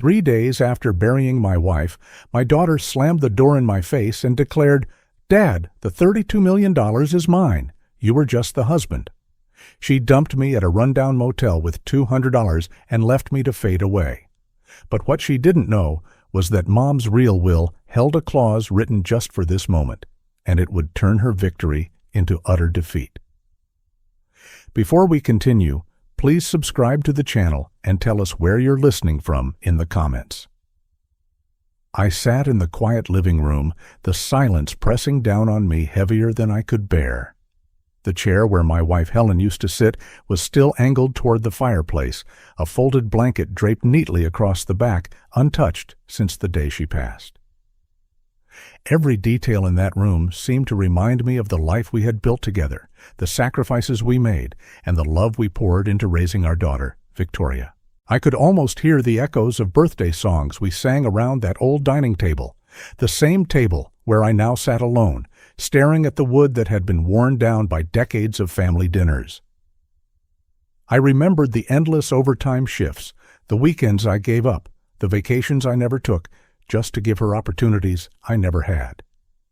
3 days after burying my wife, my daughter slammed the door in my face and declared, "Dad, the $32 million is mine. You were just the husband." She dumped me at a rundown motel with $200 and left me to fade away. But what she didn't know was that Mom's real will held a clause written just for this moment, and it would turn her victory into utter defeat. Before we continue, please subscribe to the channel and tell us where you're listening from in the comments. I sat in the quiet living room, the silence pressing down on me heavier than I could bear. The chair where my wife Helen used to sit was still angled toward the fireplace, a folded blanket draped neatly across the back, untouched since the day she passed. Every detail in that room seemed to remind me of the life we had built together, the sacrifices we made, and the love we poured into raising our daughter, Victoria. I could almost hear the echoes of birthday songs we sang around that old dining table, the same table where I now sat alone, staring at the wood that had been worn down by decades of family dinners. I remembered the endless overtime shifts, the weekends I gave up, the vacations I never took, just to give her opportunities I never had.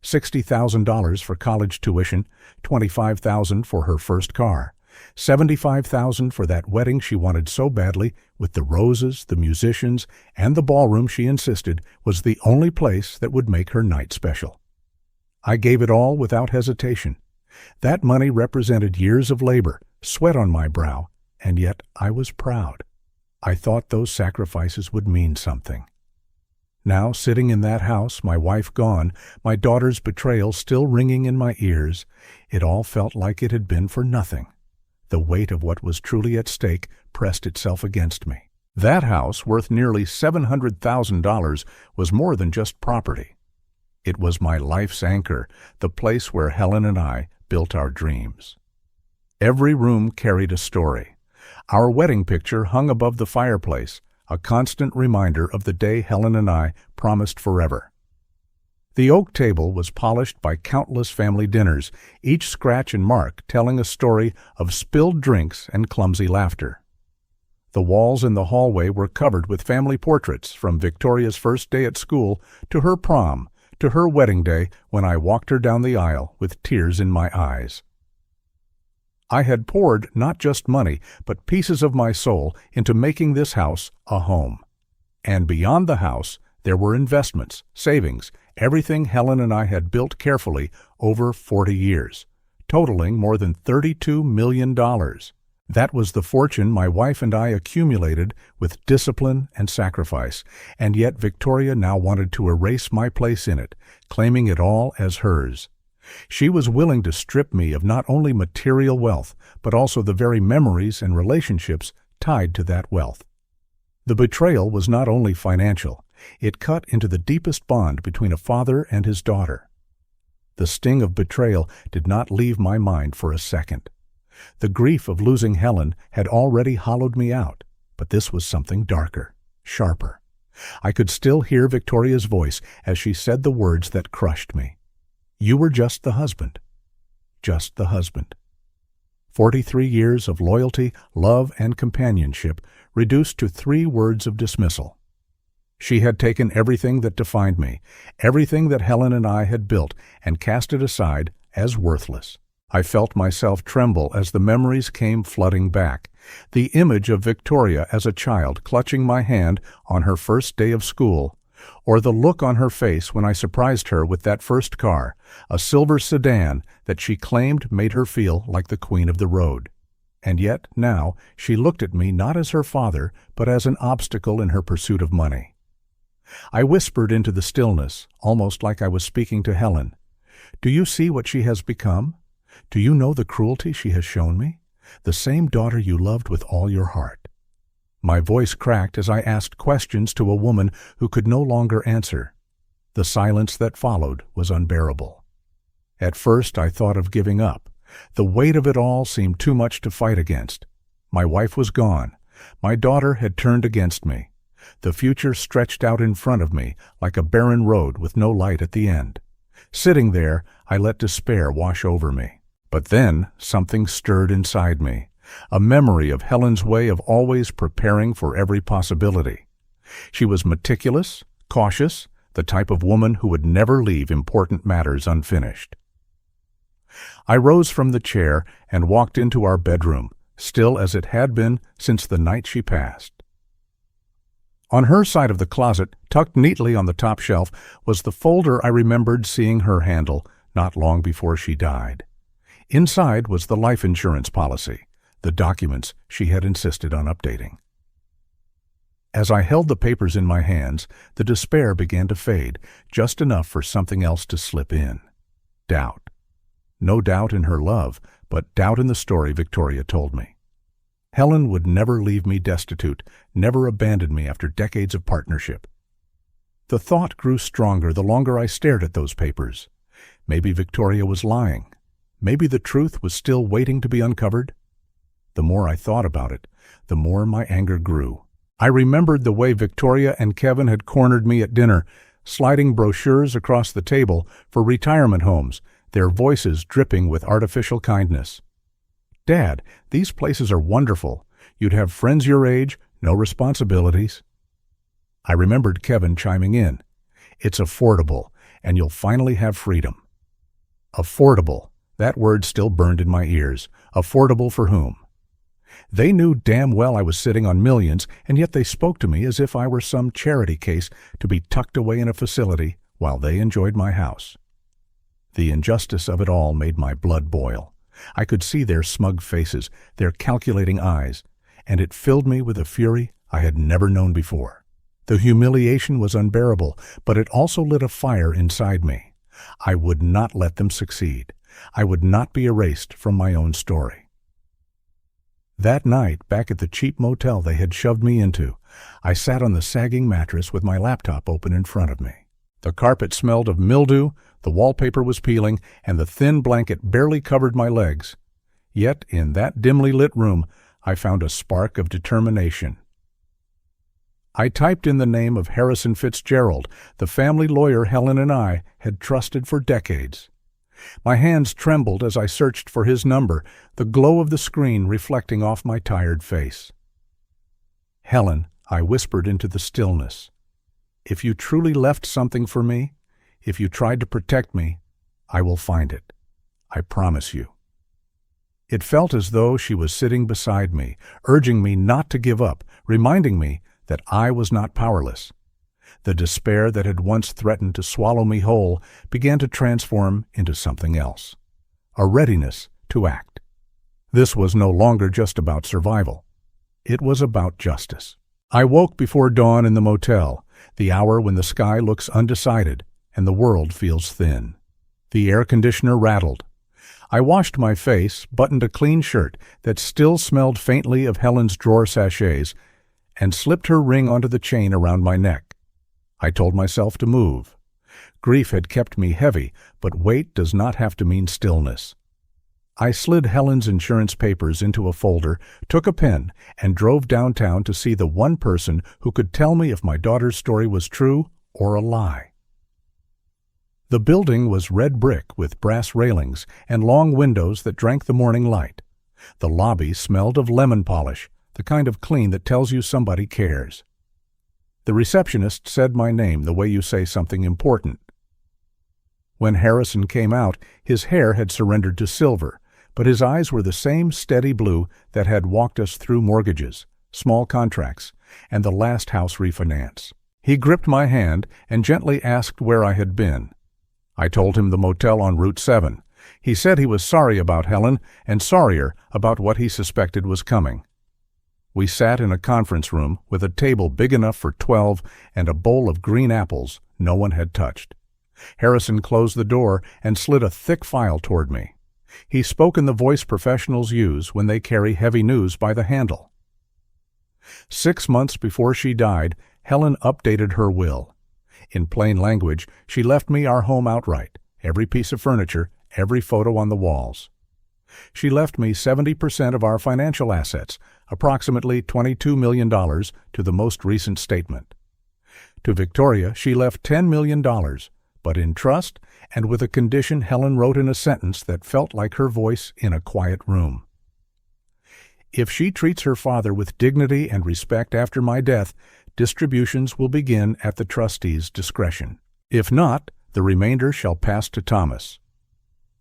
$60,000 for college tuition, $25,000 for her first car, $75,000 for that wedding she wanted so badly, with the roses, the musicians, and the ballroom she insisted was the only place that would make her night special. I gave it all without hesitation. That money represented years of labor, sweat on my brow, and yet I was proud. I thought those sacrifices would mean something. Now, sitting in that house, my wife gone, my daughter's betrayal still ringing in my ears, it all felt like it had been for nothing. The weight of what was truly at stake pressed itself against me. That house, worth nearly $700,000, was more than just property. It was my life's anchor, the place where Helen and I built our dreams. Every room carried a story. Our wedding picture hung above the fireplace, a constant reminder of the day Helen and I promised forever. The oak table was polished by countless family dinners, each scratch and mark telling a story of spilled drinks and clumsy laughter. The walls in the hallway were covered with family portraits, from Victoria's first day at school to her prom, to her wedding day when I walked her down the aisle with tears in my eyes. I had poured not just money, but pieces of my soul into making this house a home. And beyond the house, there were investments, savings, everything Helen and I had built carefully over 40 years, totaling more than $32 million. That was the fortune my wife and I accumulated with discipline and sacrifice, and yet Victoria now wanted to erase my place in it, claiming it all as hers. She was willing to strip me of not only material wealth, but also the very memories and relationships tied to that wealth. The betrayal was not only financial, it cut into the deepest bond between a father and his daughter. The sting of betrayal did not leave my mind for a second. The grief of losing Helen had already hollowed me out, but this was something darker, sharper. I could still hear Victoria's voice as she said the words that crushed me. You were just the husband. Just the husband. 43 years of loyalty, love, and companionship reduced to 3 words of dismissal. She had taken everything that defined me, everything that Helen and I had built, and cast it aside as worthless. I felt myself tremble as the memories came flooding back. The image of Victoria as a child clutching my hand on her first day of school, or the look on her face when I surprised her with that first car, a silver sedan that she claimed made her feel like the queen of the road. And yet now she looked at me not as her father, but as an obstacle in her pursuit of money. I whispered into the stillness, almost like I was speaking to Helen. Do you see what she has become? Do you know the cruelty she has shown me? The same daughter you loved with all your heart. My voice cracked as I asked questions to a woman who could no longer answer. The silence that followed was unbearable. At first I thought of giving up. The weight of it all seemed too much to fight against. My wife was gone. My daughter had turned against me. The future stretched out in front of me like a barren road with no light at the end. Sitting there, I let despair wash over me. But then something stirred inside me, a memory of Helen's way of always preparing for every possibility. She was meticulous, cautious, the type of woman who would never leave important matters unfinished. I rose from the chair and walked into our bedroom, still as it had been since the night she passed. On her side of the closet, tucked neatly on the top shelf, was the folder I remembered seeing her handle not long before she died. Inside was the life insurance policy, the documents she had insisted on updating. As I held the papers in my hands, the despair began to fade, just enough for something else to slip in. Doubt. No doubt in her love, but doubt in the story Victoria told me. Helen would never leave me destitute, never abandon me after decades of partnership. The thought grew stronger the longer I stared at those papers. Maybe Victoria was lying. Maybe the truth was still waiting to be uncovered. The more I thought about it, the more my anger grew. I remembered the way Victoria and Kevin had cornered me at dinner, sliding brochures across the table for retirement homes, their voices dripping with artificial kindness. "Dad, these places are wonderful. You'd have friends your age, no responsibilities." I remembered Kevin chiming in. "It's affordable, and you'll finally have freedom." Affordable. That word still burned in my ears. Affordable for whom? They knew damn well I was sitting on millions, and yet they spoke to me as if I were some charity case to be tucked away in a facility while they enjoyed my house. The injustice of it all made my blood boil. I could see their smug faces, their calculating eyes, and it filled me with a fury I had never known before. The humiliation was unbearable, but it also lit a fire inside me. I would not let them succeed. I would not be erased from my own story. That night, back at the cheap motel they had shoved me into, I sat on the sagging mattress with my laptop open in front of me. The carpet smelled of mildew, the wallpaper was peeling, and the thin blanket barely covered my legs. Yet, in that dimly lit room, I found a spark of determination. I typed in the name of Harrison Fitzgerald, the family lawyer Helen and I had trusted for decades. My hands trembled as I searched for his number, the glow of the screen reflecting off my tired face. "Helen," I whispered into the stillness, "if you truly left something for me, if you tried to protect me, I will find it. I promise you." It felt as though she was sitting beside me, urging me not to give up, reminding me that I was not powerless. The despair that had once threatened to swallow me whole began to transform into something else, a readiness to act. This was no longer just about survival. It was about justice. I woke before dawn in the motel, the hour when the sky looks undecided and the world feels thin. The air conditioner rattled. I washed my face, buttoned a clean shirt that still smelled faintly of Helen's drawer sachets, and slipped her ring onto the chain around my neck. I told myself to move. Grief had kept me heavy, but weight does not have to mean stillness. I slid Helen's insurance papers into a folder, took a pen, and drove downtown to see the one person who could tell me if my daughter's story was true or a lie. The building was red brick with brass railings and long windows that drank the morning light. The lobby smelled of lemon polish, the kind of clean that tells you somebody cares. The receptionist said my name the way you say something important. When Harrison came out, his hair had surrendered to silver, but his eyes were the same steady blue that had walked us through mortgages, small contracts, and the last house refinance. He gripped my hand and gently asked where I had been. I told him the motel on Route 7. He said he was sorry about Helen and sorrier about what he suspected was coming. We sat in a conference room with a table big enough for 12 and a bowl of green apples no one had touched. Harrison closed the door and slid a thick file toward me. He spoke in the voice professionals use when they carry heavy news by the handle. 6 months before she died, Helen updated her will. In plain language, she left me our home outright, every piece of furniture, every photo on the walls. She left me 70% of our financial assets, approximately $22 million to the most recent statement. To Victoria, she left $10 million, but in trust and with a condition Helen wrote in a sentence that felt like her voice in a quiet room. If she treats her father with dignity and respect after my death, distributions will begin at the trustee's discretion. If not, the remainder shall pass to Thomas."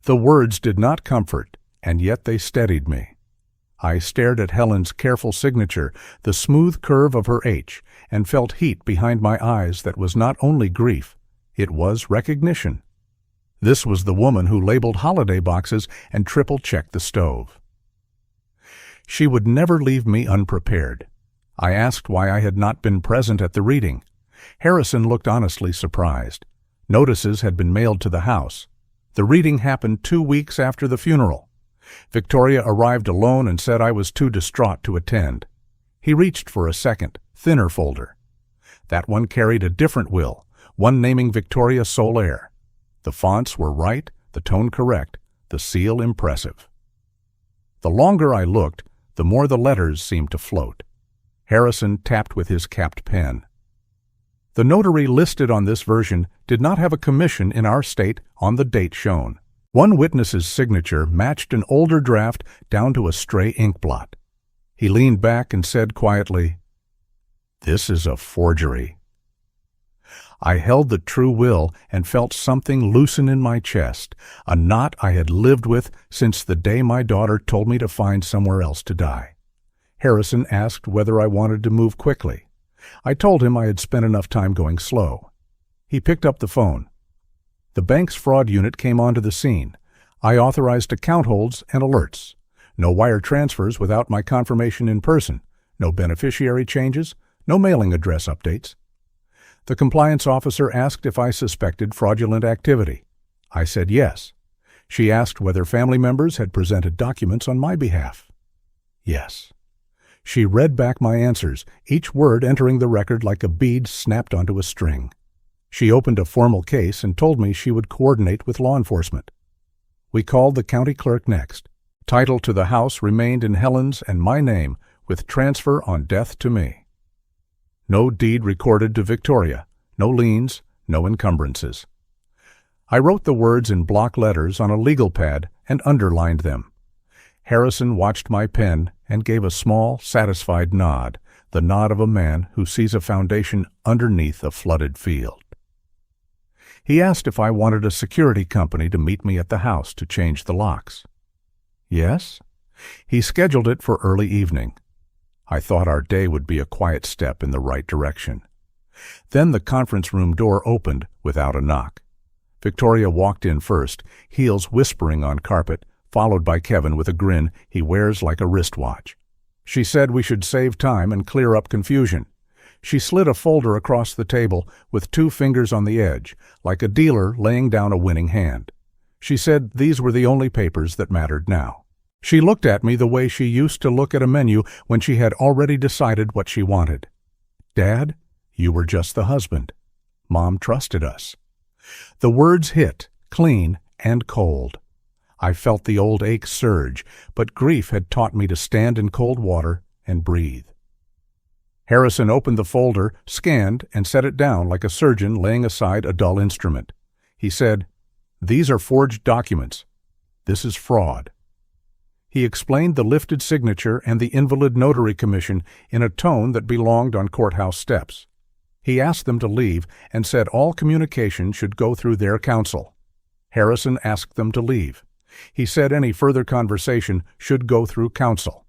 The words did not comfort, and yet they steadied me. I stared at Helen's careful signature, the smooth curve of her H, and felt heat behind my eyes that was not only grief, it was recognition. This was the woman who labeled holiday boxes and triple-checked the stove. She would never leave me unprepared. I asked why I had not been present at the reading. Harrison looked honestly surprised. Notices had been mailed to the house. The reading happened 2 weeks after the funeral. Victoria arrived alone and said I was too distraught to attend. He reached for a second, thinner folder. That one carried a different will, one naming Victoria sole heir. The fonts were right, the tone correct, the seal impressive. The longer I looked, the more the letters seemed to float. Harrison tapped with his capped pen. The notary listed on this version did not have a commission in our state on the date shown. One witness's signature matched an older draft down to a stray ink blot. He leaned back and said quietly, "This is a forgery." I held the true will and felt something loosen in my chest, a knot I had lived with since the day my daughter told me to find somewhere else to die. Harrison asked whether I wanted to move quickly. I told him I had spent enough time going slow. He picked up the phone. The bank's fraud unit came onto the scene. I authorized account holds and alerts. No wire transfers without my confirmation in person. No beneficiary changes. No mailing address updates. The compliance officer asked if I suspected fraudulent activity. I said yes. She asked whether family members had presented documents on my behalf. Yes. She read back my answers, each word entering the record like a bead snapped onto a string. She opened a formal case and told me she would coordinate with law enforcement. We called the county clerk next. Title to the house remained in Helen's and my name, with transfer on death to me. No deed recorded to Victoria, no liens, no encumbrances. I wrote the words in block letters on a legal pad and underlined them. Harrison watched my pen and gave a small, satisfied nod, the nod of a man who sees a foundation underneath a flooded field. He asked if I wanted a security company to meet me at the house to change the locks. Yes? He scheduled it for early evening. I thought our day would be a quiet step in the right direction. Then the conference room door opened without a knock. Victoria walked in first, heels whispering on carpet, followed by Kevin with a grin he wears like a wristwatch. She said we should save time and clear up confusion. She slid a folder across the table with 2 fingers on the edge, like a dealer laying down a winning hand. She said these were the only papers that mattered now. She looked at me the way she used to look at a menu when she had already decided what she wanted. "Dad, you were just the husband. Mom trusted us." The words hit, clean and cold. I felt the old ache surge, but grief had taught me to stand in cold water and breathe. Harrison opened the folder, scanned, and set it down like a surgeon laying aside a dull instrument. He said, "These are forged documents. This is fraud." He explained the lifted signature and the invalid notary commission in a tone that belonged on courthouse steps. He asked them to leave and said all communication should go through their counsel. Harrison asked them to leave. He said any further conversation should go through counsel.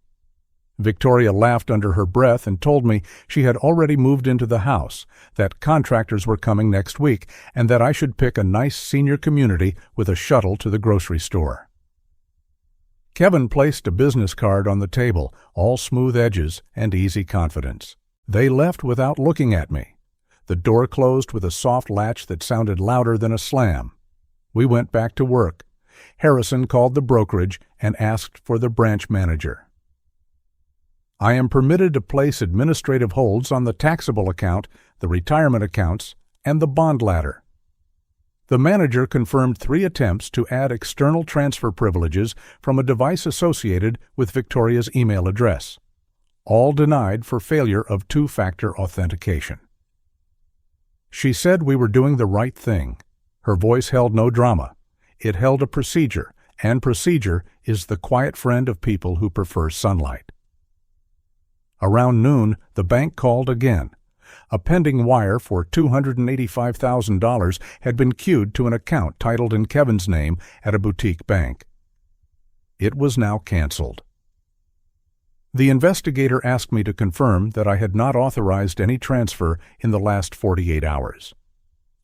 Victoria laughed under her breath and told me she had already moved into the house, that contractors were coming next week, and that I should pick a nice senior community with a shuttle to the grocery store. Kevin placed a business card on the table, all smooth edges and easy confidence. They left without looking at me. The door closed with a soft latch that sounded louder than a slam. We went back to work. Harrison called the brokerage and asked for the branch manager. I am permitted to place administrative holds on the taxable account, the retirement accounts, and the bond ladder. The manager confirmed 3 attempts to add external transfer privileges from a device associated with Victoria's email address, all denied for failure of 2-factor authentication. She said we were doing the right thing. Her voice held no drama. It held a procedure, and procedure is the quiet friend of people who prefer sunlight. Around noon, the bank called again. A pending wire for $285,000 had been queued to an account titled in Kevin's name at a boutique bank. It was now canceled. The investigator asked me to confirm that I had not authorized any transfer in the last 48 hours.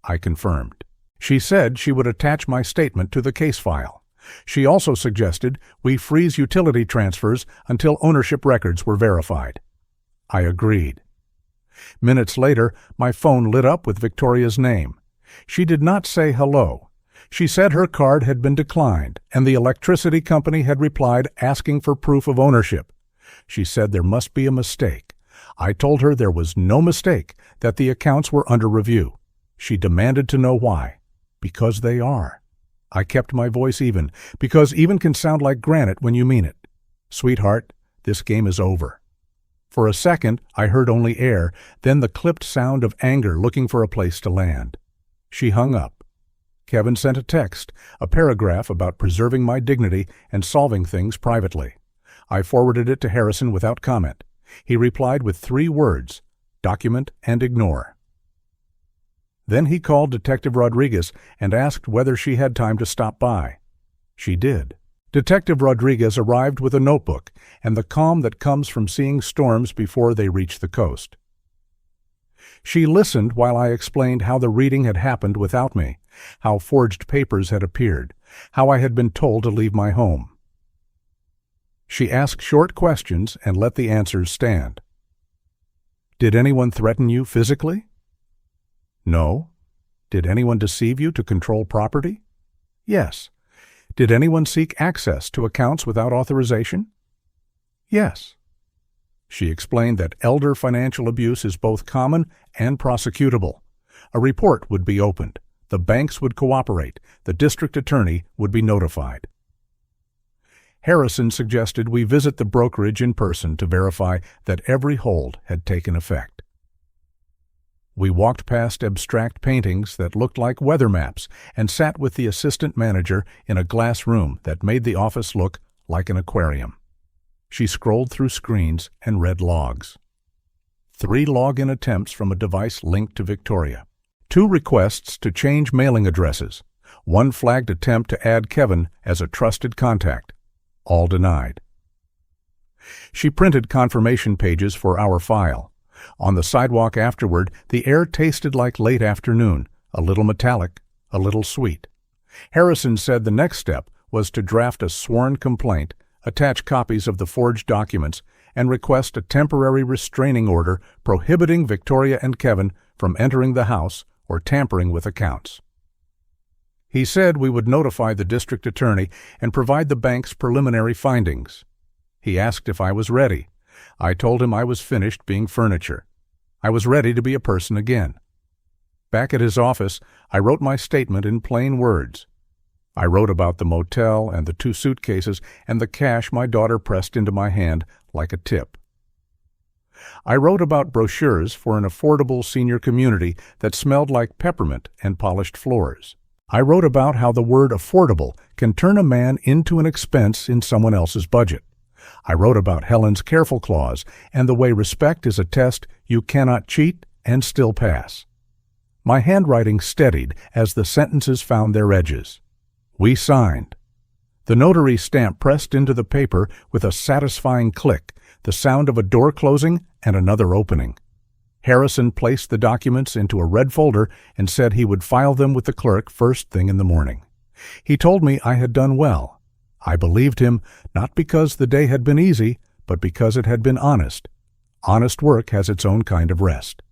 I confirmed. She said she would attach my statement to the case file. She also suggested we freeze utility transfers until ownership records were verified. I agreed. Minutes later, my phone lit up with Victoria's name. She did not say hello. She said her card had been declined, and the electricity company had replied asking for proof of ownership. She said there must be a mistake. I told her there was no mistake, that the accounts were under review. She demanded to know why. Because they are. I kept my voice even, because even can sound like granite when you mean it. Sweetheart, this game is over. For a second, I heard only air, then the clipped sound of anger looking for a place to land. She hung up. Kevin sent a text, a paragraph about preserving my dignity and solving things privately. I forwarded it to Harrison without comment. He replied with 3 words, document and ignore. Then he called Detective Rodriguez and asked whether she had time to stop by. She did. Detective Rodriguez arrived with a notebook and the calm that comes from seeing storms before they reach the coast. She listened while I explained how the reading had happened without me, how forged papers had appeared, how I had been told to leave my home. She asked short questions and let the answers stand. Did anyone threaten you physically? No. Did anyone deceive you to control property? Yes. Did anyone seek access to accounts without authorization? Yes. She explained that elder financial abuse is both common and prosecutable. A report would be opened. The banks would cooperate. The district attorney would be notified. Harrison suggested we visit the brokerage in person to verify that every hold had taken effect. We walked past abstract paintings that looked like weather maps and sat with the assistant manager in a glass room that made the office look like an aquarium. She scrolled through screens and read logs. 3 login attempts from a device linked to Victoria. 2 requests to change mailing addresses. 1 flagged attempt to add Kevin as a trusted contact. All denied. She printed confirmation pages for our file. On the sidewalk afterward, the air tasted like late afternoon, a little metallic, a little sweet. Harrison said the next step was to draft a sworn complaint, attach copies of the forged documents, and request a temporary restraining order prohibiting Victoria and Kevin from entering the house or tampering with accounts. He said we would notify the district attorney and provide the bank's preliminary findings. He asked if I was ready. I told him I was finished being furniture. I was ready to be a person again. Back at his office, I wrote my statement in plain words. I wrote about the motel and the 2 suitcases and the cash my daughter pressed into my hand like a tip. I wrote about brochures for an affordable senior community that smelled like peppermint and polished floors. I wrote about how the word affordable can turn a man into an expense in someone else's budget. I wrote about Helen's careful clause and the way respect is a test you cannot cheat and still pass. My handwriting steadied as the sentences found their edges. We signed. The notary stamp pressed into the paper with a satisfying click, the sound of a door closing and another opening. Harrison placed the documents into a red folder and said he would file them with the clerk first thing in the morning. He told me I had done well. I believed him, not because the day had been easy, but because it had been honest. Honest work has its own kind of rest.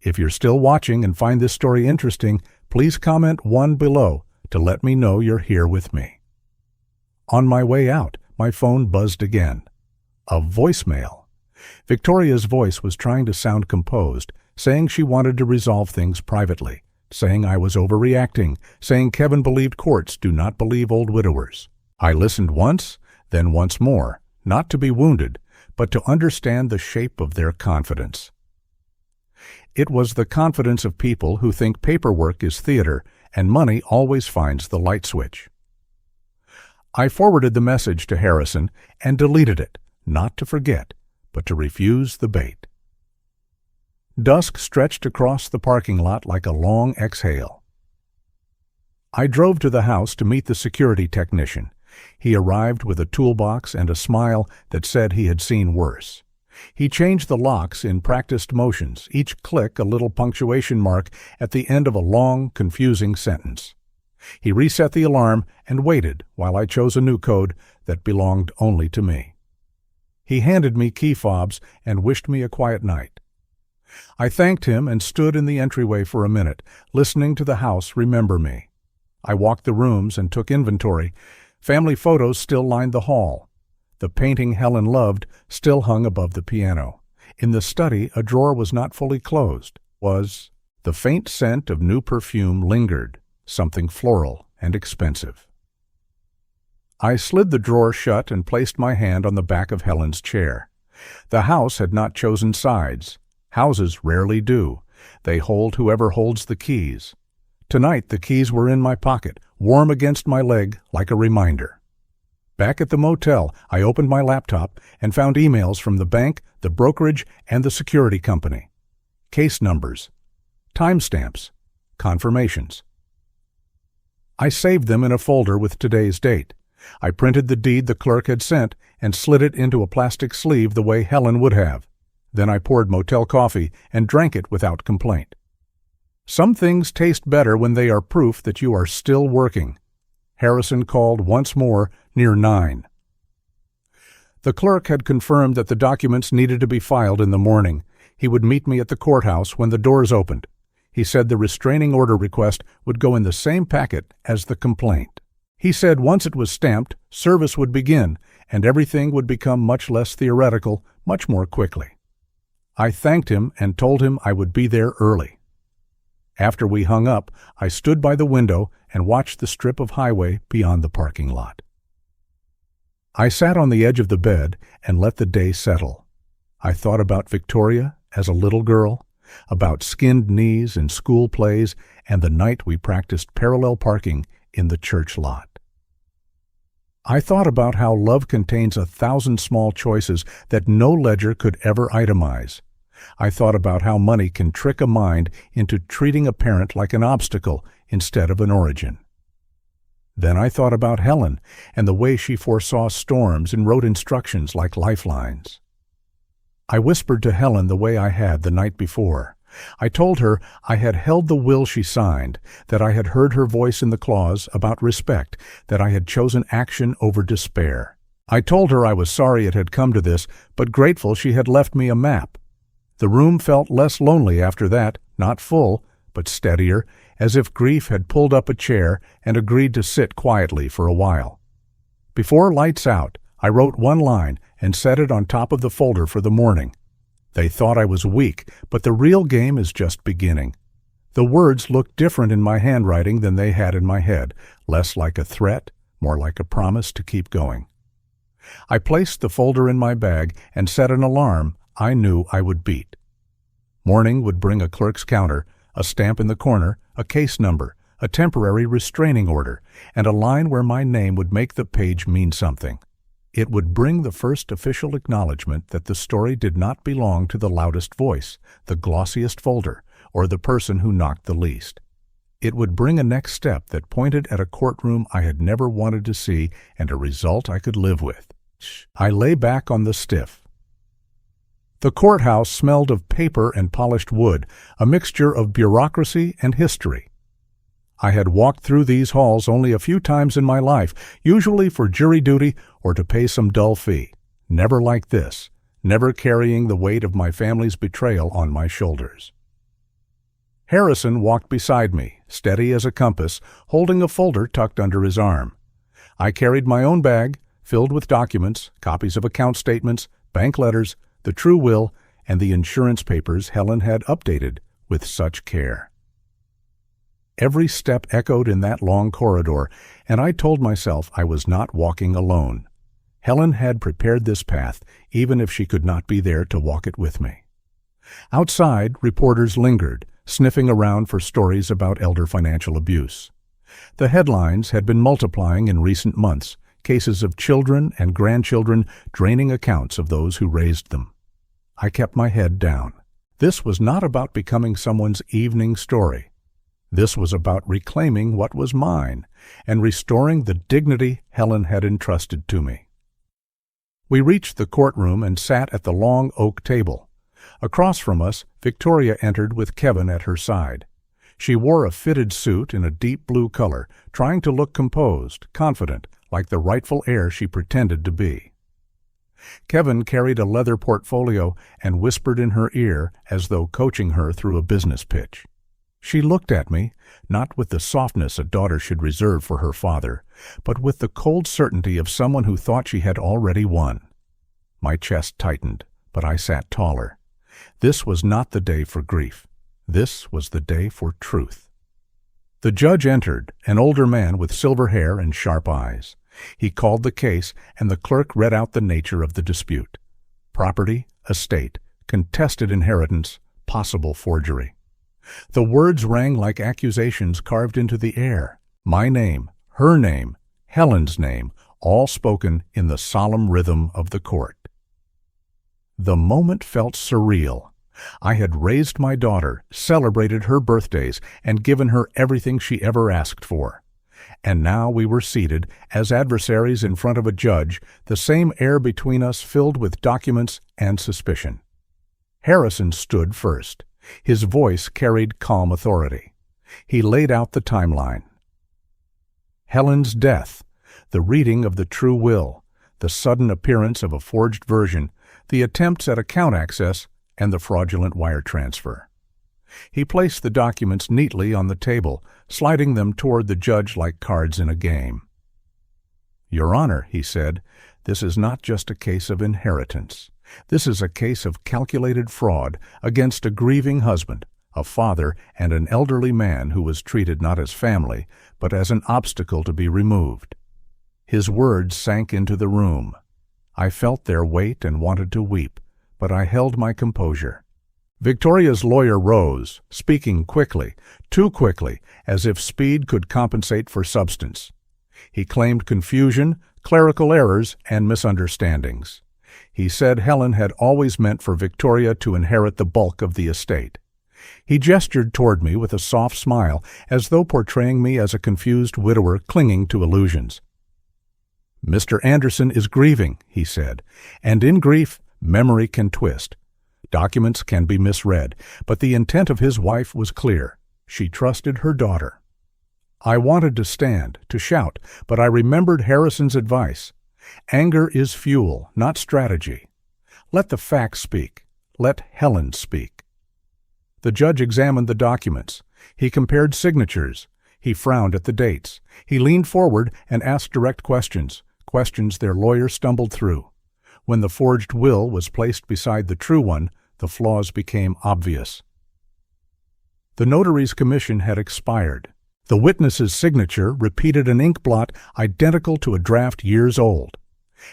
If you're still watching and find this story interesting, please comment 1 below to let me know you're here with me. On my way out, my phone buzzed again. A voicemail. Victoria's voice was trying to sound composed, saying she wanted to resolve things privately, saying I was overreacting, saying Kevin believed courts do not believe old widowers. I listened once, then once more, not to be wounded, but to understand the shape of their confidence. It was the confidence of people who think paperwork is theater and money always finds the light switch. I forwarded the message to Harrison and deleted it, not to forget, but to refuse the bait. Dusk stretched across the parking lot like a long exhale. I drove to the house to meet the security technician. He arrived with a toolbox and a smile that said he had seen worse. He changed the locks in practiced motions, each click a little punctuation mark at the end of a long, confusing sentence. He reset the alarm and waited while I chose a new code that belonged only to me. He handed me key fobs and wished me a quiet night. I thanked him and stood in the entryway for a minute, listening to the house remember me. I walked the rooms and took inventory. Family photos still lined the hall. The painting Helen loved still hung above the piano. In the study, a drawer was not fully closed. The faint scent of new perfume lingered, something floral and expensive. I slid the drawer shut and placed my hand on the back of Helen's chair. The house had not chosen sides. Houses rarely do. They hold whoever holds the keys. Tonight the keys were in my pocket, warm against my leg like a reminder. Back at the motel, I opened my laptop and found emails from the bank, the brokerage, and the security company. Case numbers, timestamps, confirmations. I saved them in a folder with today's date. I printed the deed the clerk had sent and slid it into a plastic sleeve the way Helen would have. Then I poured motel coffee and drank it without complaint. Some things taste better when they are proof that you are still working. Harrison called once more near 9. The clerk had confirmed that the documents needed to be filed in the morning. He would meet me at the courthouse when the doors opened. He said the restraining order request would go in the same packet as the complaint. He said once it was stamped, service would begin, and everything would become much less theoretical, much more quickly. I thanked him and told him I would be there early. After we hung up, I stood by the window and watched the strip of highway beyond the parking lot. I sat on the edge of the bed and let the day settle. I thought about Victoria as a little girl, about skinned knees in school plays, and the night we practiced parallel parking in the church lot. I thought about how love contains 1,000 small choices that no ledger could ever itemize. I thought about how money can trick a mind into treating a parent like an obstacle instead of an origin. Then I thought about Helen and the way she foresaw storms and wrote instructions like lifelines. I whispered to Helen the way I had the night before. I told her I had held the will she signed, that I had heard her voice in the clause about respect, that I had chosen action over despair. I told her I was sorry it had come to this, but grateful she had left me a map. The room felt less lonely after that, not full, but steadier, as if grief had pulled up a chair and agreed to sit quietly for a while. Before lights out, I wrote one line and set it on top of the folder for the morning. They thought I was weak, but the real game is just beginning. The words looked different in my handwriting than they had in my head, less like a threat, more like a promise to keep going. I placed the folder in my bag and set an alarm I knew I would beat. Morning would bring a clerk's counter, a stamp in the corner, a case number, a temporary restraining order, and a line where my name would make the page mean something. It would bring the first official acknowledgement that the story did not belong to the loudest voice, the glossiest folder, or the person who knocked the least. It would bring a next step that pointed at a courtroom I had never wanted to see and a result I could live with. I lay back on the stiff. The courthouse smelled of paper and polished wood, a mixture of bureaucracy and history. I had walked through these halls only a few times in my life, usually for jury duty or to pay some dull fee. Never like this, never carrying the weight of my family's betrayal on my shoulders. Harrison walked beside me, steady as a compass, holding a folder tucked under his arm. I carried my own bag, filled with documents, copies of account statements, bank letters, the true will, and the insurance papers Helen had updated with such care. Every step echoed in that long corridor, and I told myself I was not walking alone. Helen had prepared this path, even if she could not be there to walk it with me. Outside, reporters lingered, sniffing around for stories about elder financial abuse. The headlines had been multiplying in recent months, cases of children and grandchildren draining accounts of those who raised them. I kept my head down. This was not about becoming someone's evening story. This was about reclaiming what was mine and restoring the dignity Helen had entrusted to me. We reached the courtroom and sat at the long oak table. Across from us, Victoria entered with Kevin at her side. She wore a fitted suit in a deep blue color, trying to look composed, confident, like the rightful heir she pretended to be. Kevin carried a leather portfolio and whispered in her ear as though coaching her through a business pitch. She looked at me, not with the softness a daughter should reserve for her father, but with the cold certainty of someone who thought she had already won. My chest tightened, but I sat taller. This was not the day for grief. This was the day for truth. The judge entered, an older man with silver hair and sharp eyes. He called the case, and the clerk read out the nature of the dispute. Property, estate, contested inheritance, possible forgery. The words rang like accusations carved into the air. My name, her name, Helen's name, all spoken in the solemn rhythm of the court. The moment felt surreal. I had raised my daughter, celebrated her birthdays, and given her everything she ever asked for. And now we were seated, as adversaries in front of a judge, the same air between us filled with documents and suspicion. Harrison stood first. His voice carried calm authority. He laid out the timeline. Helen's death, the reading of the true will, the sudden appearance of a forged version, the attempts at account access, and the fraudulent wire transfer. He placed the documents neatly on the table, sliding them toward the judge like cards in a game. "Your Honor," he said, "this is not just a case of inheritance. This is a case of calculated fraud against a grieving husband, a father, and an elderly man who was treated not as family, but as an obstacle to be removed." His words sank into the room. I felt their weight and wanted to weep, but I held my composure. Victoria's lawyer rose, speaking quickly, too quickly, as if speed could compensate for substance. He claimed confusion, clerical errors, and misunderstandings. He said Helen had always meant for Victoria to inherit the bulk of the estate. He gestured toward me with a soft smile, as though portraying me as a confused widower clinging to illusions. "Mr. Anderson is grieving," he said, "and in grief, memory can twist. Documents can be misread, but the intent of his wife was clear. She trusted her daughter." I wanted to stand, to shout, but I remembered Harrison's advice. Anger is fuel, not strategy. Let the facts speak. Let Helen speak. The judge examined the documents. He compared signatures. He frowned at the dates. He leaned forward and asked direct questions, questions their lawyer stumbled through. When the forged will was placed beside the true one, the flaws became obvious. The notary's commission had expired. The witness's signature repeated an ink blot identical to a draft years old.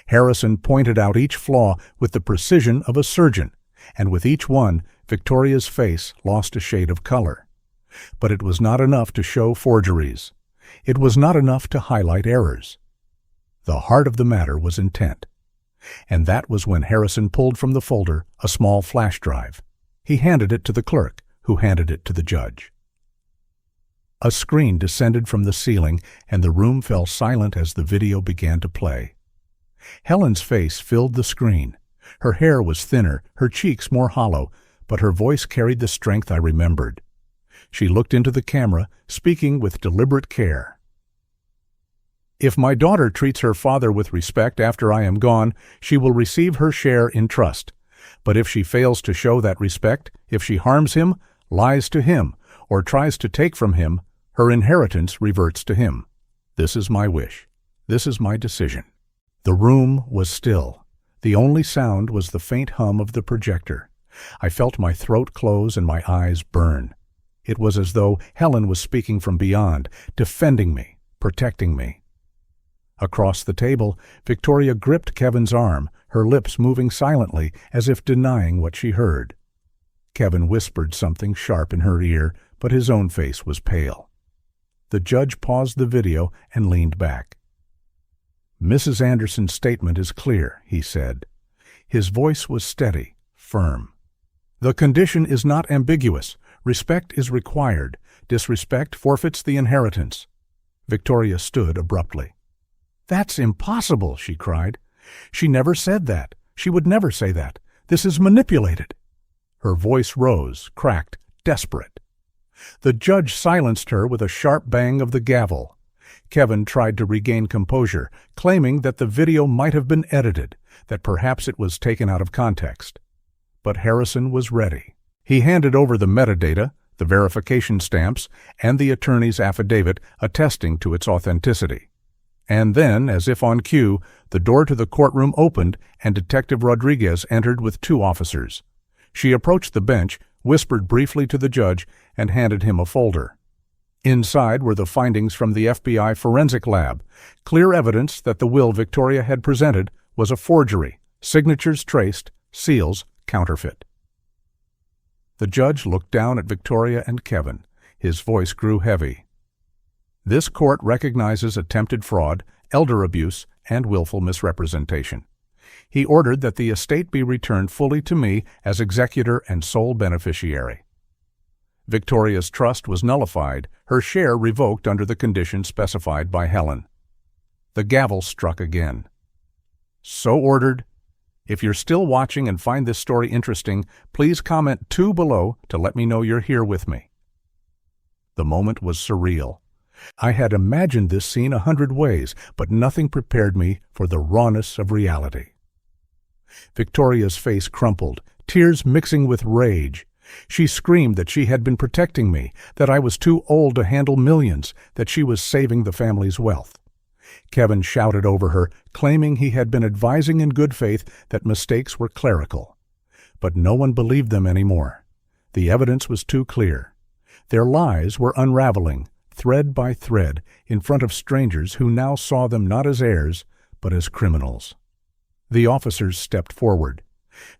Harrison pointed out each flaw with the precision of a surgeon, and with each one, Victoria's face lost a shade of color. But it was not enough to show forgeries. It was not enough to highlight errors. The heart of the matter was intent. And that was when Harrison pulled from the folder a small flash drive. He handed it to the clerk, who handed it to the judge. A screen descended from the ceiling, and the room fell silent as the video began to play. Helen's face filled the screen. Her hair was thinner, her cheeks more hollow, but her voice carried the strength I remembered. She looked into the camera, speaking with deliberate care. "If my daughter treats her father with respect after I am gone, she will receive her share in trust. But if she fails to show that respect, if she harms him, lies to him, or tries to take from him, her inheritance reverts to him. This is my wish. This is my decision." The room was still. The only sound was the faint hum of the projector. I felt my throat close and my eyes burn. It was as though Helen was speaking from beyond, defending me, protecting me. Across the table, Victoria gripped Kevin's arm, her lips moving silently as if denying what she heard. Kevin whispered something sharp in her ear, but his own face was pale. The judge paused the video and leaned back. "Mrs. Anderson's statement is clear," he said. His voice was steady, firm. The condition is not ambiguous. Respect is required. Disrespect forfeits the inheritance. Victoria stood abruptly. "That's impossible," she cried. "She never said that. She would never say that. This is manipulated." Her voice rose, cracked, desperate. The judge silenced her with a sharp bang of the gavel. Kevin tried to regain composure, claiming that the video might have been edited, that perhaps it was taken out of context. But Harrison was ready. He handed over the metadata, the verification stamps, and the attorney's affidavit attesting to its authenticity. And then, as if on cue, the door to the courtroom opened and Detective Rodriguez entered with 2 officers. She approached the bench, whispered briefly to the judge, and handed him a folder. Inside were the findings from the FBI forensic lab, clear evidence that the will Victoria had presented was a forgery, signatures traced, seals counterfeit. The judge looked down at Victoria and Kevin. His voice grew heavy. "This court recognizes attempted fraud, elder abuse, and willful misrepresentation." He ordered that the estate be returned fully to me as executor and sole beneficiary. Victoria's trust was nullified, her share revoked under the conditions specified by Helen. The gavel struck again. "So ordered. If you're still watching and find this story interesting, please comment 2 below to let me know you're here with me." The moment was surreal. I had imagined this scene 100 ways, but nothing prepared me for the rawness of reality. Victoria's face crumpled, tears mixing with rage. She screamed that she had been protecting me, that I was too old to handle millions, that she was saving the family's wealth. Kevin shouted over her, claiming he had been advising in good faith that mistakes were clerical. But no one believed them anymore. The evidence was too clear. Their lies were unraveling, thread by thread, in front of strangers who now saw them not as heirs, but as criminals. The officers stepped forward.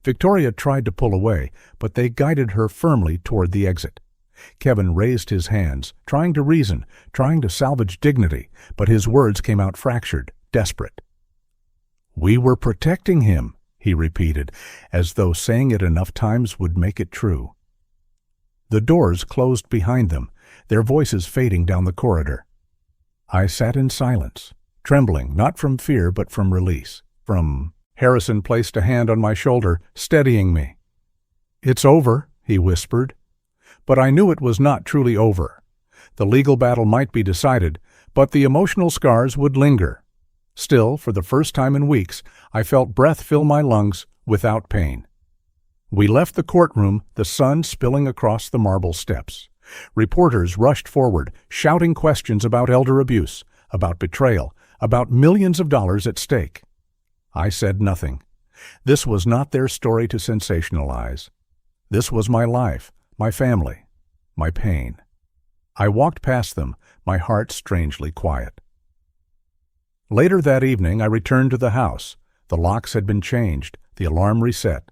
Victoria tried to pull away, but they guided her firmly toward the exit. Kevin raised his hands, trying to reason, trying to salvage dignity, but his words came out fractured, desperate. "We were protecting him," he repeated, as though saying it enough times would make it true. The doors closed behind them, their voices fading down the corridor. I sat in silence, trembling not from fear but from release. Harrison placed a hand on my shoulder, steadying me. "It's over," he whispered. But I knew it was not truly over. The legal battle might be decided, but the emotional scars would linger. Still, for the first time in weeks, I felt breath fill my lungs without pain. We left the courtroom, the sun spilling across the marble steps. Reporters rushed forward, shouting questions about elder abuse, about betrayal, about millions of dollars at stake. I said nothing. This was not their story to sensationalize. This was my life, my family, my pain. I walked past them, my heart strangely quiet. Later that evening, I returned to the house. The locks had been changed, the alarm reset.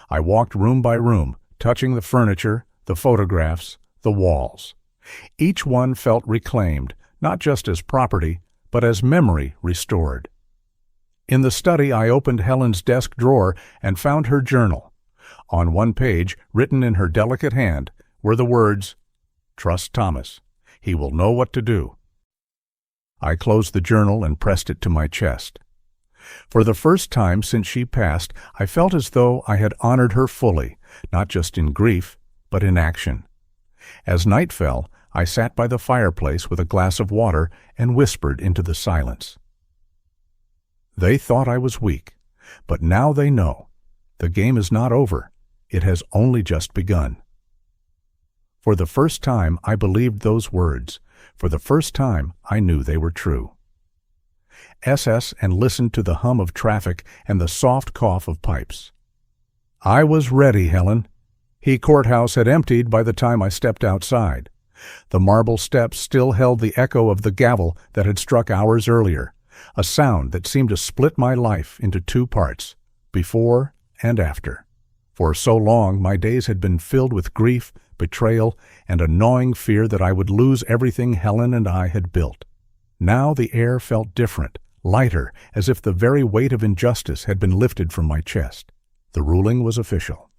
I walked room by room, touching the furniture, the photographs, the walls. Each one felt reclaimed, not just as property, but as memory restored. In the study, I opened Helen's desk drawer and found her journal. On one page, written in her delicate hand, were the words, "Trust Thomas. He will know what to do." I closed the journal and pressed it to my chest. For the first time since she passed, I felt as though I had honored her fully, not just in grief, but in action. As night fell, I sat by the fireplace with a glass of water and whispered into the silence. They thought I was weak, but now they know. The game is not over. It has only just begun. For the first time, I believed those words. For the first time, I knew they were true. SS and listened to the hum of traffic and the soft cough of pipes. I was ready, Helen. He courthouse had emptied by the time I stepped outside. The marble steps still held the echo of the gavel that had struck hours earlier, a sound that seemed to split my life into 2 parts, before and after. For so long, my days had been filled with grief, betrayal, and a gnawing fear that I would lose everything Helen and I had built. Now the air felt different, lighter, as if the very weight of injustice had been lifted from my chest. The ruling was official.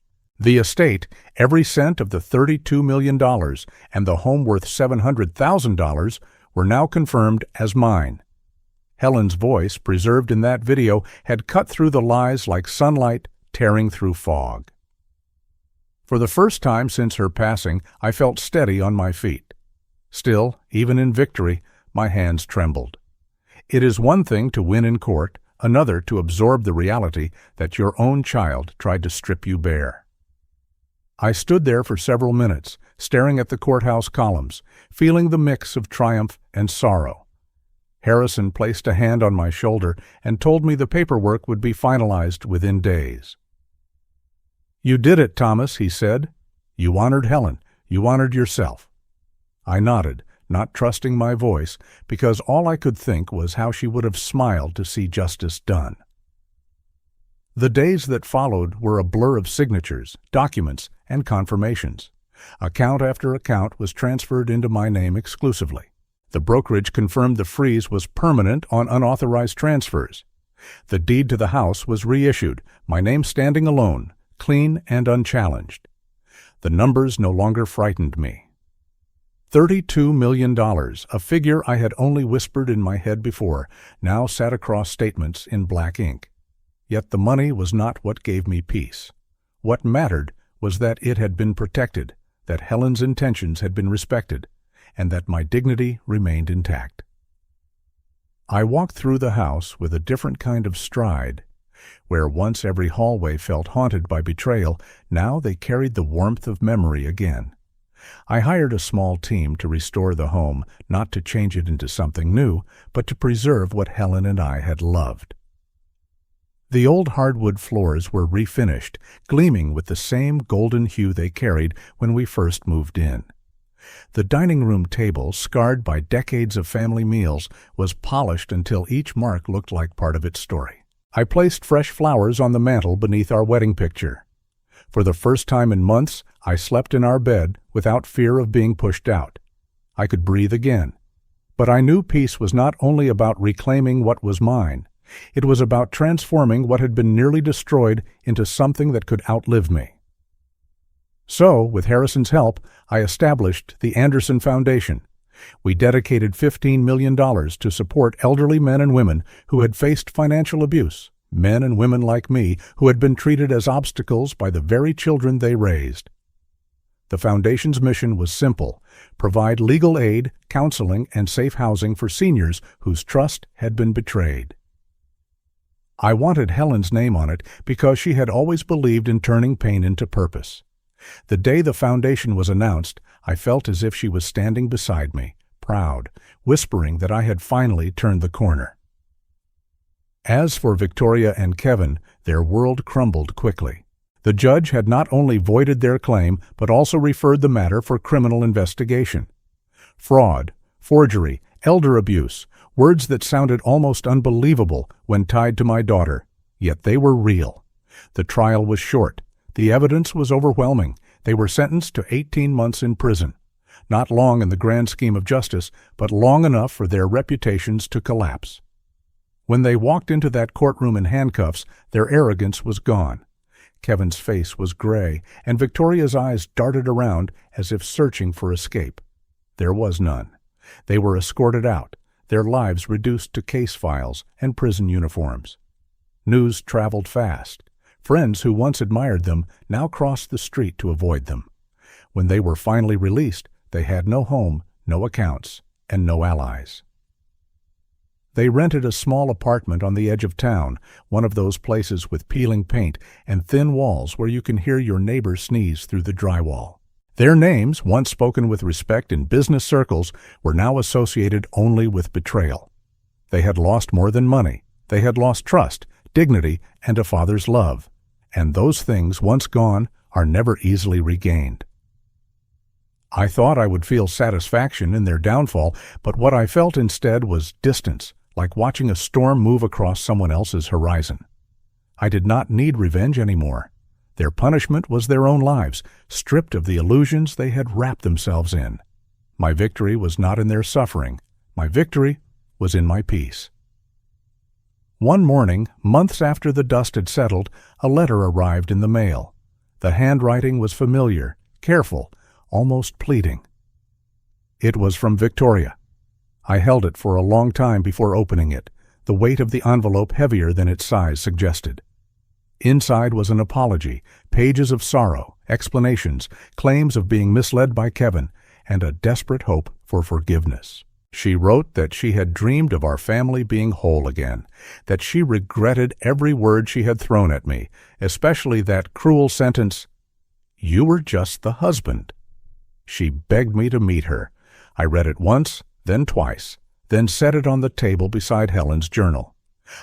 The estate, every cent of the $32 million, and the home worth $700,000 were now confirmed as mine. Helen's voice, preserved in that video, had cut through the lies like sunlight tearing through fog. For the first time since her passing, I felt steady on my feet. Still, even in victory, my hands trembled. It is one thing to win in court, another to absorb the reality that your own child tried to strip you bare. I stood there for several minutes, staring at the courthouse columns, feeling the mix of triumph and sorrow. Harrison placed a hand on my shoulder and told me the paperwork would be finalized within days. "You did it, Thomas," he said. "You honored Helen. You honored yourself." I nodded, not trusting my voice, because all I could think was how she would have smiled to see justice done. The days that followed were a blur of signatures, documents, and confirmations. Account after account was transferred into my name exclusively. The brokerage confirmed the freeze was permanent on unauthorized transfers. The deed to the house was reissued, my name standing alone, clean and unchallenged. The numbers no longer frightened me. $32 million, a figure I had only whispered in my head before, now sat across statements in black ink. Yet the money was not what gave me peace. What mattered was that it had been protected, that Helen's intentions had been respected, and that my dignity remained intact. I walked through the house with a different kind of stride. Where once every hallway felt haunted by betrayal, now they carried the warmth of memory again. I hired a small team to restore the home, not to change it into something new, but to preserve what Helen and I had loved. The old hardwood floors were refinished, gleaming with the same golden hue they carried when we first moved in. The dining room table, scarred by decades of family meals, was polished until each mark looked like part of its story. I placed fresh flowers on the mantel beneath our wedding picture. For the first time in months, I slept in our bed without fear of being pushed out. I could breathe again. But I knew peace was not only about reclaiming what was mine. It was about transforming what had been nearly destroyed into something that could outlive me. So, with Harrison's help, I established the Anderson Foundation. We dedicated $15 million to support elderly men and women who had faced financial abuse, men and women like me who had been treated as obstacles by the very children they raised. The Foundation's mission was simple: provide legal aid, counseling, and safe housing for seniors whose trust had been betrayed. I wanted Helen's name on it because she had always believed in turning pain into purpose. The day the foundation was announced, I felt as if she was standing beside me, proud, whispering that I had finally turned the corner. As for Victoria and Kevin, their world crumbled quickly. The judge had not only voided their claim, but also referred the matter for criminal investigation. Fraud, forgery, elder abuse, words that sounded almost unbelievable when tied to my daughter, yet they were real. The trial was short. The evidence was overwhelming. They were sentenced to 18 months in prison. Not long in the grand scheme of justice, but long enough for their reputations to collapse. When they walked into that courtroom in handcuffs, their arrogance was gone. Kevin's face was gray, and Victoria's eyes darted around as if searching for escape. There was none. They were escorted out, their lives reduced to case files and prison uniforms. News traveled fast. Friends who once admired them now crossed the street to avoid them. When they were finally released, they had no home, no accounts, and no allies. They rented a small apartment on the edge of town, one of those places with peeling paint and thin walls where you can hear your neighbor sneeze through the drywall. Their names, once spoken with respect in business circles, were now associated only with betrayal. They had lost more than money. They had lost trust, dignity, and a father's love. And those things, once gone, are never easily regained. I thought I would feel satisfaction in their downfall, but what I felt instead was distance, like watching a storm move across someone else's horizon. I did not need revenge anymore. Their punishment was their own lives, stripped of the illusions they had wrapped themselves in. My victory was not in their suffering. My victory was in my peace. One morning, months after the dust had settled, a letter arrived in the mail. The handwriting was familiar, careful, almost pleading. It was from Victoria. I held it for a long time before opening it, the weight of the envelope heavier than its size suggested. Inside was an apology, pages of sorrow, explanations, claims of being misled by Kevin, and a desperate hope for forgiveness. She wrote that she had dreamed of our family being whole again, that she regretted every word she had thrown at me, especially that cruel sentence, "You were just the husband." She begged me to meet her. I read it once, then twice, then set it on the table beside Helen's journal.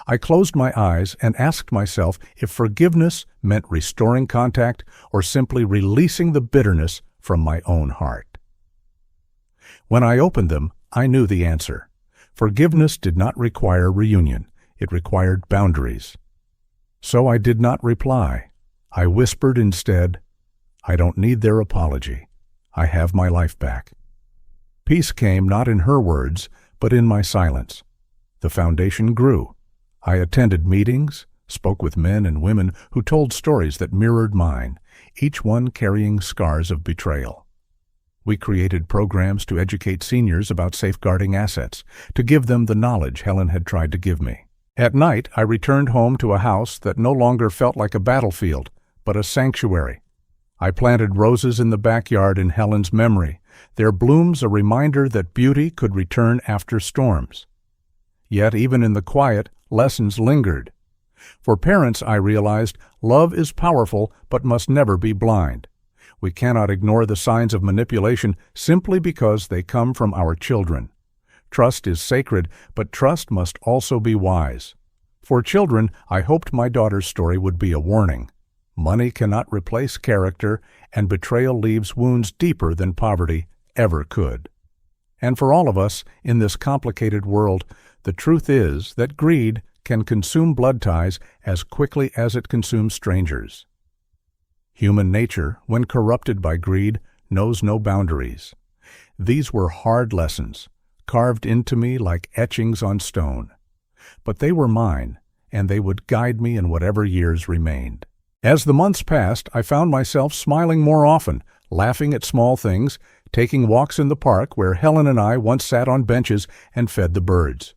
I closed my eyes and asked myself if forgiveness meant restoring contact or simply releasing the bitterness from my own heart. When I opened them, I knew the answer. Forgiveness did not require reunion. It required boundaries. So I did not reply. I whispered instead, "I don't need their apology. I have my life back." Peace came not in her words, but in my silence. The foundation grew. I attended meetings, spoke with men and women who told stories that mirrored mine, each one carrying scars of betrayal. We created programs to educate seniors about safeguarding assets, to give them the knowledge Helen had tried to give me. At night, I returned home to a house that no longer felt like a battlefield, but a sanctuary. I planted roses in the backyard in Helen's memory, their blooms a reminder that beauty could return after storms. Yet even in the quiet, lessons lingered. For parents, I realized, love is powerful but must never be blind. We cannot ignore the signs of manipulation simply because they come from our children. Trust is sacred, but trust must also be wise. For children, I hoped my daughter's story would be a warning. Money cannot replace character, and betrayal leaves wounds deeper than poverty ever could. And for all of us, in this complicated world, the truth is that greed can consume blood ties as quickly as it consumes strangers. Human nature, when corrupted by greed, knows no boundaries. These were hard lessons, carved into me like etchings on stone. But they were mine, and they would guide me in whatever years remained. As the months passed, I found myself smiling more often, laughing at small things, taking walks in the park where Helen and I once sat on benches and fed the birds.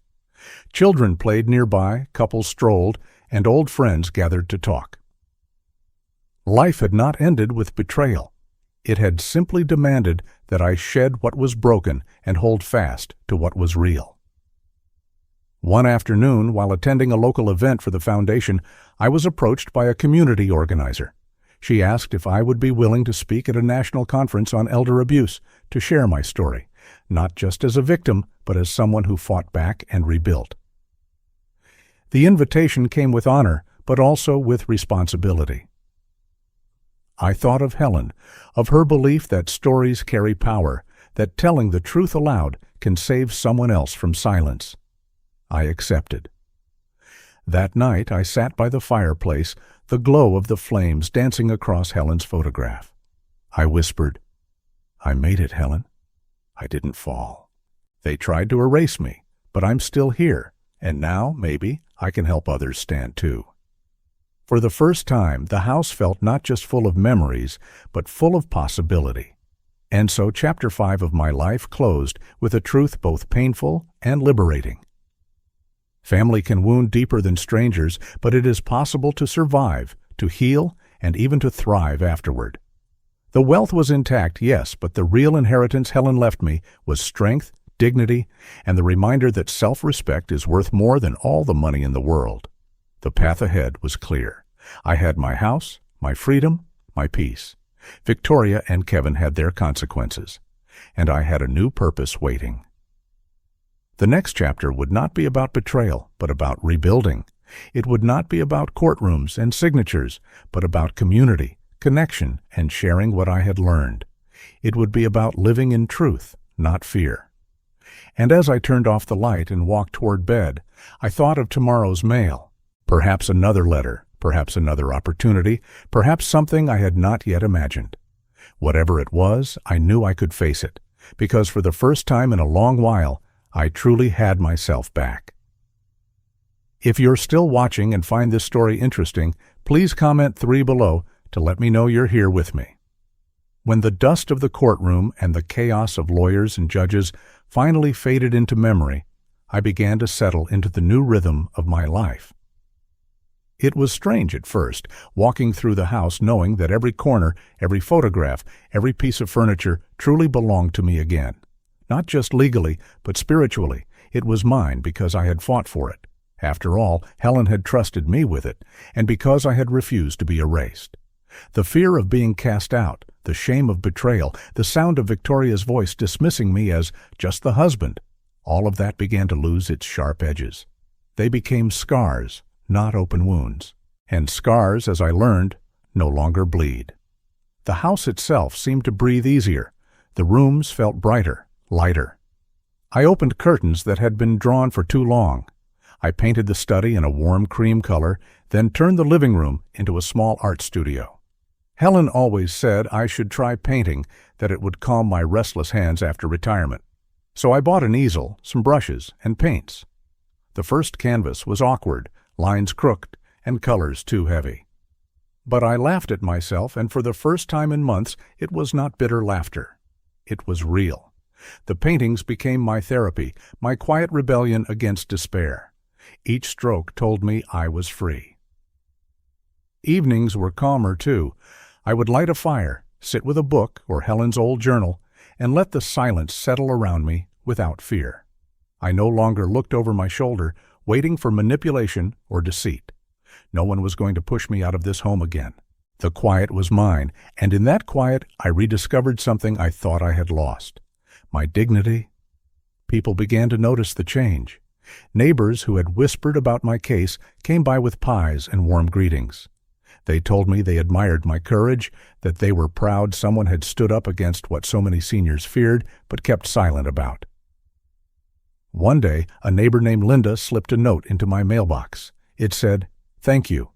Children played nearby, couples strolled, and old friends gathered to talk. Life had not ended with betrayal. It had simply demanded that I shed what was broken and hold fast to what was real. One afternoon, while attending a local event for the foundation, I was approached by a community organizer. She asked if I would be willing to speak at a national conference on elder abuse, to share my story, not just as a victim, but as someone who fought back and rebuilt. The invitation came with honor, but also with responsibility. I thought of Helen, of her belief that stories carry power, that telling the truth aloud can save someone else from silence. I accepted. That night I sat by the fireplace, the glow of the flames dancing across Helen's photograph. I whispered, "I made it, Helen. I didn't fall. They tried to erase me, but I'm still here, and now, maybe, I can help others stand too." For the first time, the house felt not just full of memories, but full of possibility. And so Chapter 5 of my life closed with a truth both painful and liberating. Family can wound deeper than strangers, but it is possible to survive, to heal, and even to thrive afterward. The wealth was intact, yes, but the real inheritance Helen left me was strength, dignity, and the reminder that self-respect is worth more than all the money in the world. The path ahead was clear. I had my house, my freedom, my peace. Victoria and Kevin had their consequences, and I had a new purpose waiting. The next chapter would not be about betrayal, but about rebuilding. It would not be about courtrooms and signatures, but about community, connection, and sharing what I had learned. It would be about living in truth, not fear. And as I turned off the light and walked toward bed, I thought of tomorrow's mail. Perhaps another letter, perhaps another opportunity, perhaps something I had not yet imagined. Whatever it was, I knew I could face it, because for the first time in a long while, I truly had myself back. If you're still watching and find this story interesting, please comment 3 below to let me know you're here with me. When the dust of the courtroom and the chaos of lawyers and judges finally faded into memory, I began to settle into the new rhythm of my life. It was strange at first, walking through the house knowing that every corner, every photograph, every piece of furniture truly belonged to me again. Not just legally, but spiritually. It was mine because I had fought for it. After all, Helen had trusted me with it, and because I had refused to be erased. The fear of being cast out, the shame of betrayal, the sound of Victoria's voice dismissing me as just the husband, all of that began to lose its sharp edges. They became scars, not open wounds. And scars, as I learned, no longer bleed. The house itself seemed to breathe easier. The rooms felt brighter, lighter. I opened curtains that had been drawn for too long. I painted the study in a warm cream color, then turned the living room into a small art studio. Helen always said I should try painting, that it would calm my restless hands after retirement. So I bought an easel, some brushes, and paints. The first canvas was awkward, lines crooked, and colors too heavy. But I laughed at myself, and for the first time in months, it was not bitter laughter. It was real. The paintings became my therapy, my quiet rebellion against despair. Each stroke told me I was free. Evenings were calmer, too. I would light a fire, sit with a book or Helen's old journal, and let the silence settle around me without fear. I no longer looked over my shoulder, waiting for manipulation or deceit. No one was going to push me out of this home again. The quiet was mine, and in that quiet I rediscovered something I thought I had lost. My dignity. People began to notice the change. Neighbors who had whispered about my case came by with pies and warm greetings. They told me they admired my courage, that they were proud someone had stood up against what so many seniors feared but kept silent about. One day, a neighbor named Linda slipped a note into my mailbox. It said, "Thank you.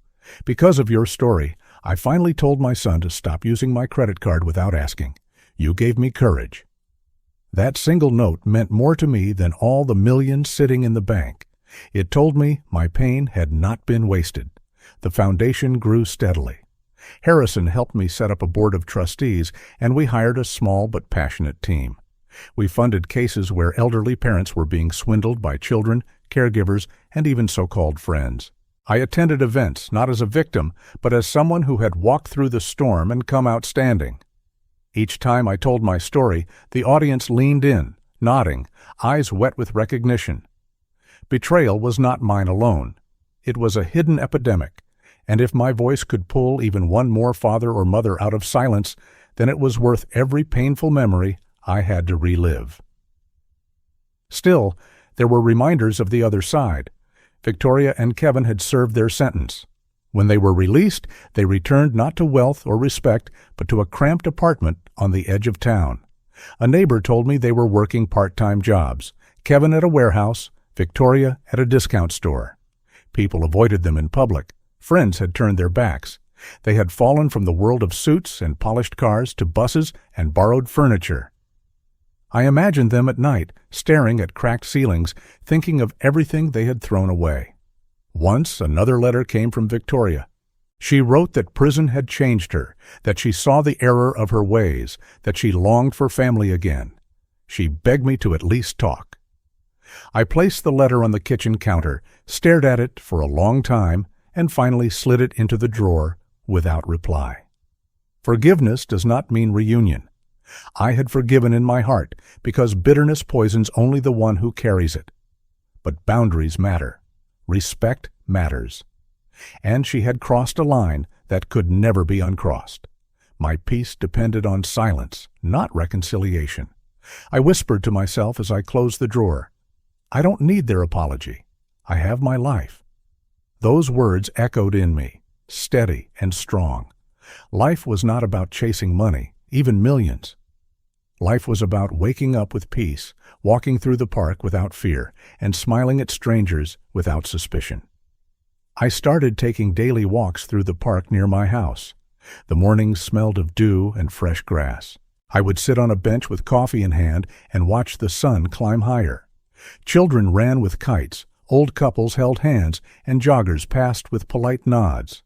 Because of your story, I finally told my son to stop using my credit card without asking. You gave me courage." That single note meant more to me than all the millions sitting in the bank. It told me my pain had not been wasted. The foundation grew steadily. Harrison helped me set up a board of trustees, and we hired a small but passionate team. We funded cases where elderly parents were being swindled by children, caregivers, and even so-called friends. I attended events not as a victim, but as someone who had walked through the storm and come out standing. Each time I told my story, the audience leaned in, nodding, eyes wet with recognition. Betrayal was not mine alone. It was a hidden epidemic, and if my voice could pull even one more father or mother out of silence, then it was worth every painful memory I had to relive. Still, there were reminders of the other side. Victoria and Kevin had served their sentence. When they were released, they returned not to wealth or respect, but to a cramped apartment on the edge of town. A neighbor told me they were working part-time jobs, Kevin at a warehouse, Victoria at a discount store. People avoided them in public. Friends had turned their backs. They had fallen from the world of suits and polished cars to buses and borrowed furniture. I imagined them at night, staring at cracked ceilings, thinking of everything they had thrown away. Once another letter came from Victoria. She wrote that prison had changed her, that she saw the error of her ways, that she longed for family again. She begged me to at least talk. I placed the letter on the kitchen counter, stared at it for a long time, and finally slid it into the drawer without reply. Forgiveness does not mean reunion. I had forgiven in my heart, because bitterness poisons only the one who carries it. But boundaries matter. Respect matters. And she had crossed a line that could never be uncrossed. My peace depended on silence, not reconciliation. I whispered to myself as I closed the drawer, "I don't need their apology. I have my life." Those words echoed in me, steady and strong. Life was not about chasing money, even millions. Life was about waking up with peace, walking through the park without fear, and smiling at strangers without suspicion. I started taking daily walks through the park near my house. The mornings smelled of dew and fresh grass. I would sit on a bench with coffee in hand and watch the sun climb higher. Children ran with kites, old couples held hands, and joggers passed with polite nods.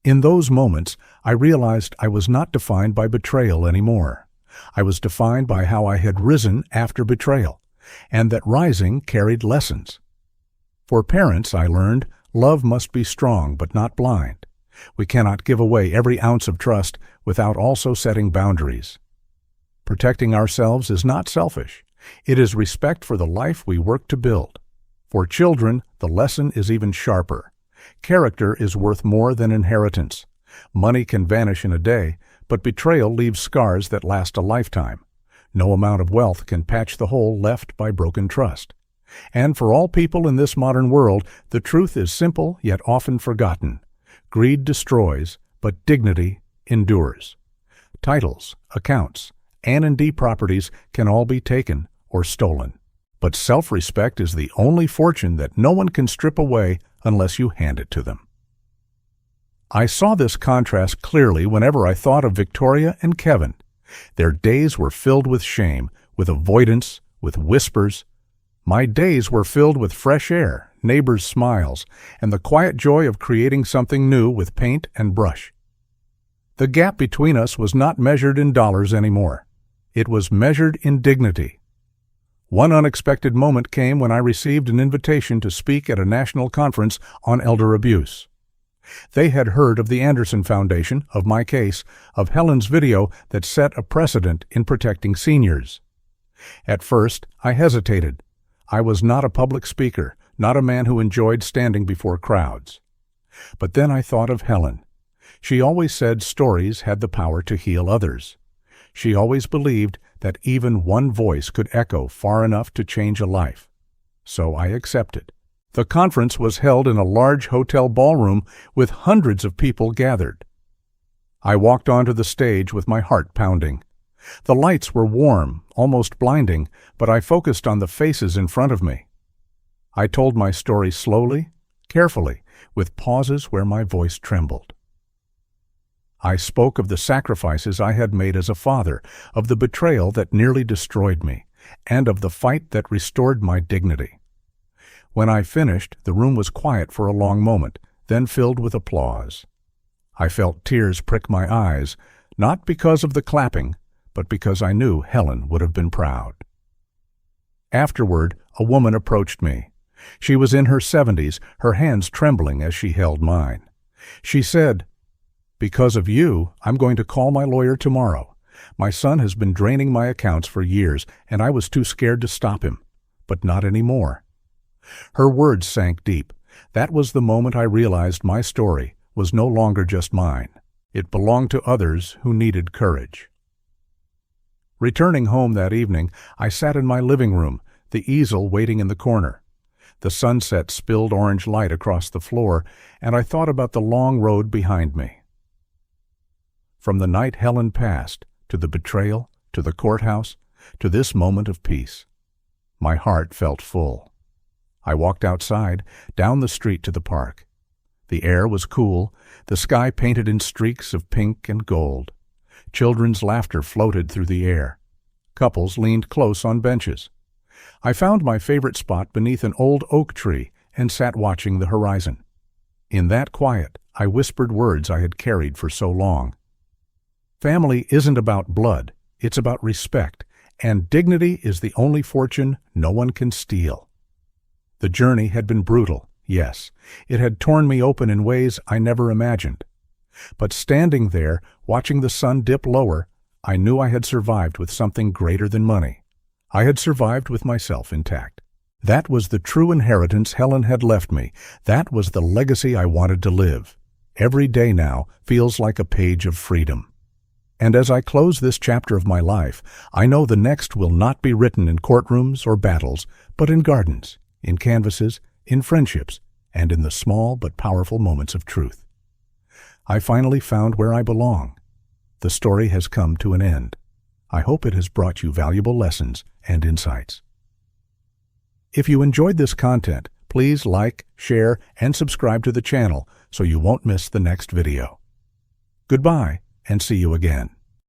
In those moments, I realized I was not defined by betrayal anymore. I was defined by how I had risen after betrayal, and that rising carried lessons. For parents, I learned, love must be strong but not blind. We cannot give away every ounce of trust without also setting boundaries. Protecting ourselves is not selfish. It is respect for the life we work to build. For children, the lesson is even sharper. Character is worth more than inheritance. Money can vanish in a day, but betrayal leaves scars that last a lifetime. No amount of wealth can patch the hole left by broken trust. And for all people in this modern world, the truth is simple yet often forgotten. Greed destroys, but dignity endures. Titles, accounts, and properties can all be taken or stolen. But self-respect is the only fortune that no one can strip away unless you hand it to them. I saw this contrast clearly whenever I thought of Victoria and Kevin. Their days were filled with shame, with avoidance, with whispers. My days were filled with fresh air, neighbors' smiles, and the quiet joy of creating something new with paint and brush. The gap between us was not measured in dollars anymore. It was measured in dignity. One unexpected moment came when I received an invitation to speak at a national conference on elder abuse. They had heard of the Anderson Foundation, of my case, of Helen's video that set a precedent in protecting seniors. At first, I hesitated. I was not a public speaker, not a man who enjoyed standing before crowds. But then I thought of Helen. She always said stories had the power to heal others. She always believed that even one voice could echo far enough to change a life. So I accepted. The conference was held in a large hotel ballroom with hundreds of people gathered. I walked onto the stage with my heart pounding. The lights were warm, almost blinding, but I focused on the faces in front of me. I told my story slowly, carefully, with pauses where my voice trembled. I spoke of the sacrifices I had made as a father, of the betrayal that nearly destroyed me, and of the fight that restored my dignity. When I finished, the room was quiet for a long moment, then filled with applause. I felt tears prick my eyes, not because of the clapping, but because I knew Helen would have been proud. Afterward, a woman approached me. She was in her 70s, her hands trembling as she held mine. She said, "Because of you, I'm going to call my lawyer tomorrow. My son has been draining my accounts for years, and I was too scared to stop him. But not anymore." Her words sank deep. That was the moment I realized my story was no longer just mine. It belonged to others who needed courage. Returning home that evening, I sat in my living room, the easel waiting in the corner. The sunset spilled orange light across the floor, and I thought about the long road behind me. From the night Helen passed, to the betrayal, to the courthouse, to this moment of peace, my heart felt full. I walked outside, down the street to the park. The air was cool, the sky painted in streaks of pink and gold. Children's laughter floated through the air. Couples leaned close on benches. I found my favorite spot beneath an old oak tree and sat watching the horizon. In that quiet, I whispered words I had carried for so long. Family isn't about blood, it's about respect, and dignity is the only fortune no one can steal. The journey had been brutal, yes. It had torn me open in ways I never imagined. But standing there, watching the sun dip lower, I knew I had survived with something greater than money. I had survived with myself intact. That was the true inheritance Helen had left me. That was the legacy I wanted to live. Every day now feels like a page of freedom. And as I close this chapter of my life, I know the next will not be written in courtrooms or battles, but in gardens, in canvases, in friendships, and in the small but powerful moments of truth. I finally found where I belong. The story has come to an end. I hope it has brought you valuable lessons and insights. If you enjoyed this content, please like, share, and subscribe to the channel so you won't miss the next video. Goodbye, and see you again.